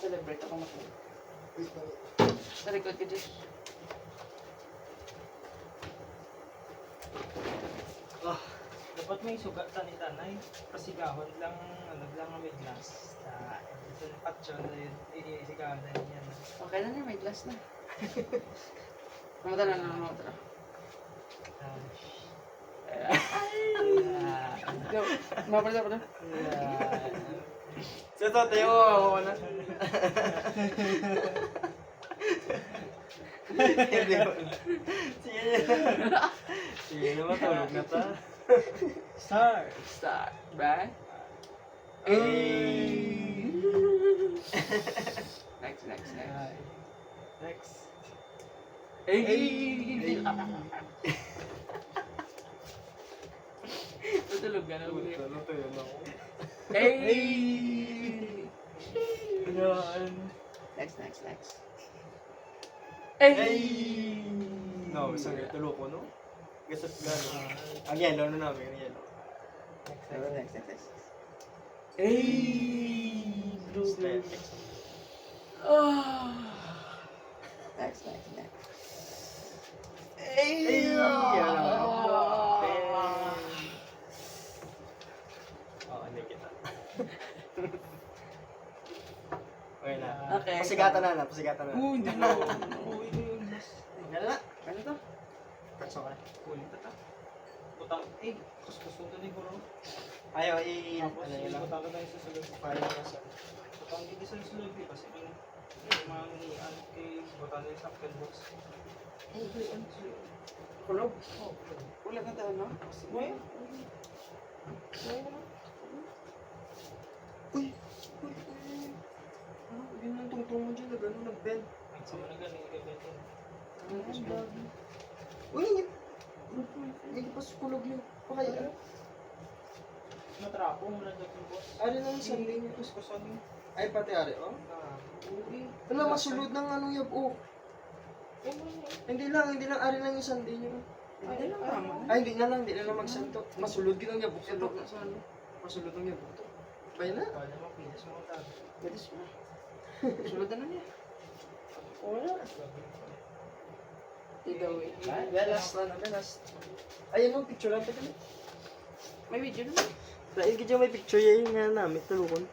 Celebrate ako makuha. Sa likod ka, Diyos. Dapat may sugatan ni Tanay. Pasigahon lang, lang may glass. Ito yung patson na yun. Isigahan na yun yan. Okay na may glass na. Namata na. Go. Mapala. So, tayo ako na. Sige na matulog na ta. Start! Start. Bye. Next. Next. Tutulog ka na ulit. Ano to yun ako? Next. No, isang tulo ko, no? Gasat gano'n. Ang yellow na namin, ang yellow. Next. Step. Next. Hindi kita. Okay na. Okay. Pasigatan na. Hindi na. Yan na. Ano to? Katso ka. Kulit na ta. Butang, kuskusun to ni Guru. Ayaw, Tapos, ano yun lang. butang ko tayo sa sulod. Kaya na sa. Butang hindi sa sulod. Kasi yung mga ngian kay butang tayo sa akin box. Kulog. Ulat na tayo, no? Uy! Ano, yun yung tungtong mo dyan na gano'n nag-bend. Ang sama na galing ikabentin. Uy, hindi pa kulog yun. Pakaya. Matrapo mo na dyan yung boss. Ari na yung sanding niya. Kuskusun niyo. Ay, pati ari, oh. Uy! Wala, masulod ng anong yab, oh. Hindi lang, ari lang yung sanding niya. Hindi lang tama. Ay, hindi na lang magsanto. Masulod din ang yabok. Sulog na sa ano. Masulod ang yabok to. Bay na. Wala mo, pinis mo tayo. Pwede siya. Sulod na niya. Wala. Either way. Last. Ayun mo, picture lang ito. May video naman. Dahil medyo may picture yan nga namin, tulungan.